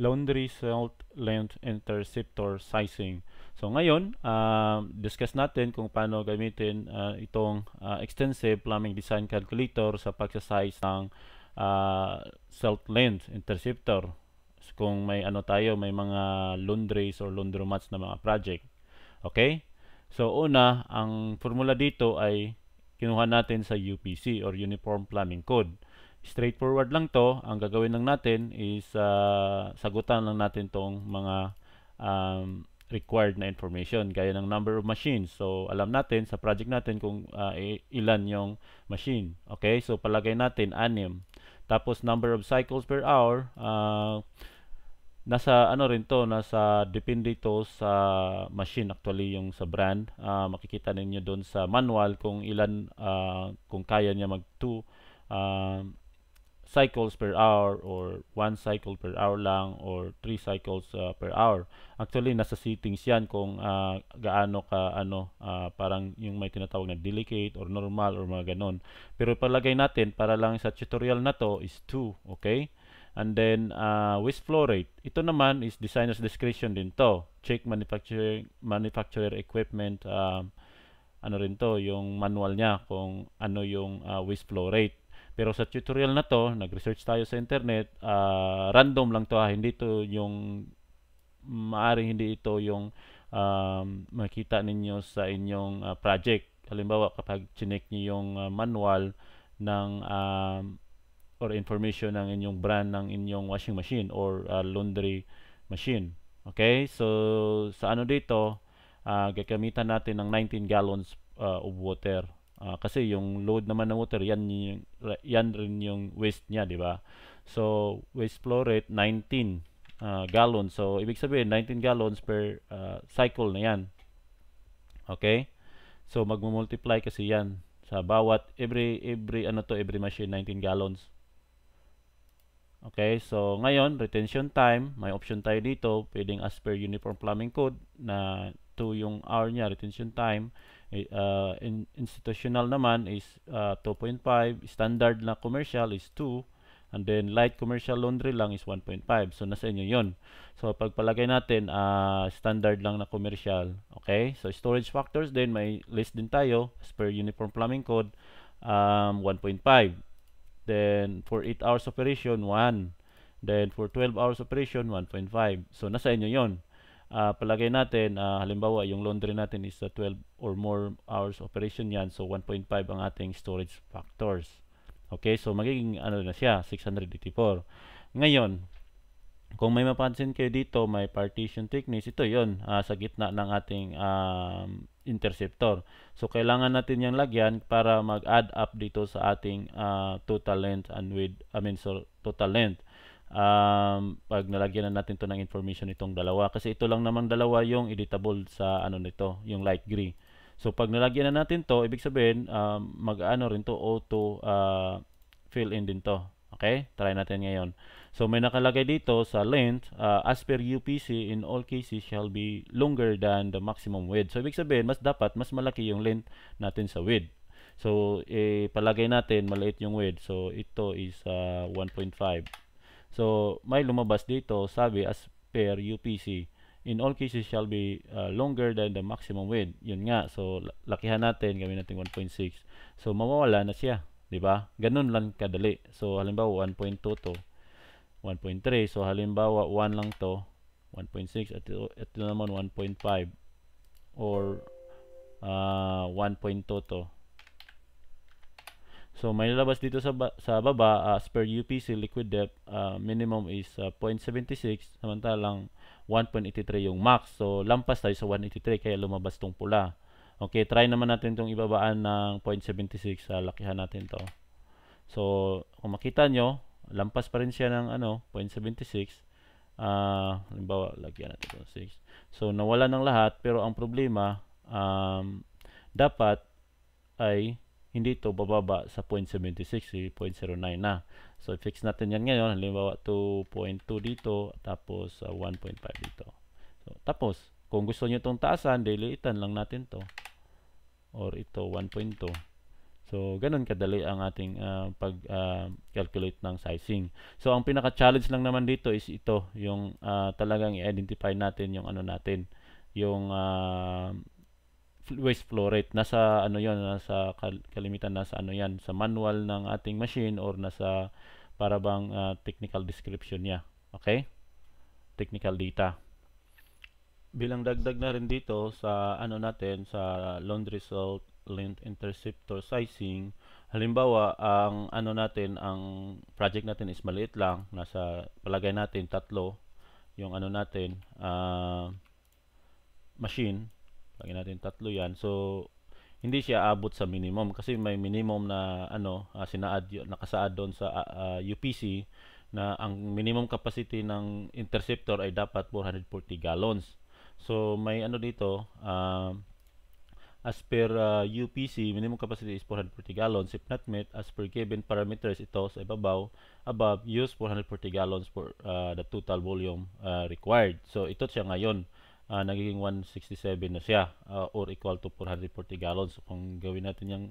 laundry salt length interceptor sizing. So ngayon, discuss natin kung paano gamitin itong extensive plumbing design calculator sa pagsa-size ng salt length interceptor. So, kung may tayo, may mga laundries or laundromats na mga project. Okay? So una, ang formula dito ay kinuha natin sa UPC or Uniform Plumbing Code. Straightforward lang to. Ang gagawin lang natin is sagutan lang natin tong mga required na information gaya ng number of machines. So alam natin sa project natin kung ilan yung machine. Okay? So palagay natin 6. Tapos number of cycles per hour, nasa rin to, nasa depende to sa machine actually, yung sa brand. Makikita ninyo doon sa manual kung ilan, kung kaya niya mag 2 cycles per hour or 1 cycle per hour lang or 3 cycles per hour. Actually nasa settings yan kung gaano ka parang yung may tinatawag na delicate or normal or mga ganon. Pero palagay natin para lang sa tutorial na to is 2, okay? And then waste flow rate. Ito naman is designer's discretion din to. Check manufacturer equipment, rin to, yung manual niya kung ano yung waste flow rate. Pero sa tutorial na to, nag-research tayo sa internet, random lang to, hindi to yung maaring hindi ito yung makita ninyo sa inyong project. Halimbawa kapag chinek niyo yung manual ng or information ng inyong brand ng inyong washing machine or laundry machine. Okay? So sa dito, gagamitan natin ng 19 gallons of water. Kasi yung load naman ng water, yan rin yung waste niya, di ba? So waste flow rate 19 gallons. So ibig sabihin 19 gallons per cycle na yan. Okay? So magmo-multiply kasi yan sa bawat every machine 19 gallons. Okay, so ngayon retention time, may option tayo dito, pwedeng as per Uniform Plumbing Code na 2 yung hour niya, retention time. Institutional naman is 2.5, standard na commercial is 2, and then light commercial laundry lang is 1.5. So nasa inyo yon. So pagpalagay natin standard lang na commercial. Okay, so storage factors din, may list din tayo as per Uniform Plumbing Code, 1.5. Then for 8 hours operation 1, then for 12 hours operation 1.5. So nasa inyo yon. Palagay natin halimbawa yung laundry natin is 12 or more hours operation yan, so 1.5 ang ating storage factors. Okay, so magiging na siya 684. Ngayon kung may mapansin kayo dito, may partition thickness, ito yon sa gitna ng ating interceptor. So kailangan natin yung lagyan para mag-add up dito sa ating total length and width, so total length. Pag nalagyan na natin to ng information itong dalawa, kasi ito lang namang dalawa yung editable sa nito, yung light gray. So pag nalagyan na natin to, ibig sabihin mag-ano rin to, auto fill in din to. Okay, try natin ngayon. So may nakalagay dito sa length, as per UPC in all cases shall be longer than the maximum width. So ibig sabihin mas malaki yung length natin sa width. So palagay natin maliit yung width. So ito is 1.5. So may lumabas dito, sabi as per UPC in all cases shall be longer than the maximum width. Yun nga. So lakihan natin, gawin natin 1.6. So mawawala na siya, di ba? Ganun lang kadali. So halimbawa 1.2 to 1.3. So halimbawa 1 lang to, 1.6 at ito naman 1.5 or 1.2 to. So may lalabas dito sa baba, as per UPC liquid depth minimum is 0.76, samantalang 1.83 yung max. So lampas tayo sa 183 kaya lumabas tong pula. Okay, try naman natin itong ibabaan ng 0.76, lakihan natin to. So kung makita nyo, lampas pa rin siya ng 0.76. Halimbawa, lagyan natin ito 6. So nawala ng lahat, pero ang problema dapat ay hindi ito bababa sa 0.76, 0.09 na. So i-fix natin yan ngayon. Halimbawa 2.2 dito, tapos 1.5 dito. So, tapos kung gusto nyo itong taasan, diliitan lang natin to, or ito 1.2. So So, ganun kadali ang ating pag-calculate ng sizing. So, ang pinaka-challenge lang naman dito is ito, yung talagang i-identify natin yung ano natin, yung waste flow rate. Nasa ano yon, nasa kalimitan nasa ano yan, sa manual ng ating machine or nasa para bang technical description niya. Okay? Technical data. Bilang dagdag na rin dito sa ano natin sa laundry result length interceptor sizing, halimbawa ang ano natin, ang project natin is maliit lang, nasa palagay natin tatlo yung ano natin machine, palagay natin tatlo yan. So hindi siya abot sa minimum kasi may minimum na ano nakasaad doon sa UPC na ang minimum capacity ng interceptor ay dapat 440 gallons. So may ano dito, as per UPC, minimum capacity is 440 gallons. If not met, as per given parameters, ito sa ibabaw, above, use 440 gallons for the total volume required. So ito siya ngayon, nagiging 167 na siya, or equal to 440 gallons. So, kung gawin natin yung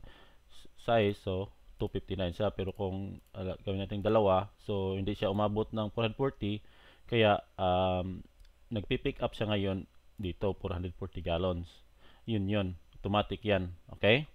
size, so 259 siya. Pero kung gawin natin dalawa, so hindi siya umabot ng 440, kaya nagpipick up siya ngayon dito 440 gallons. Yun, automatic yan. Okay?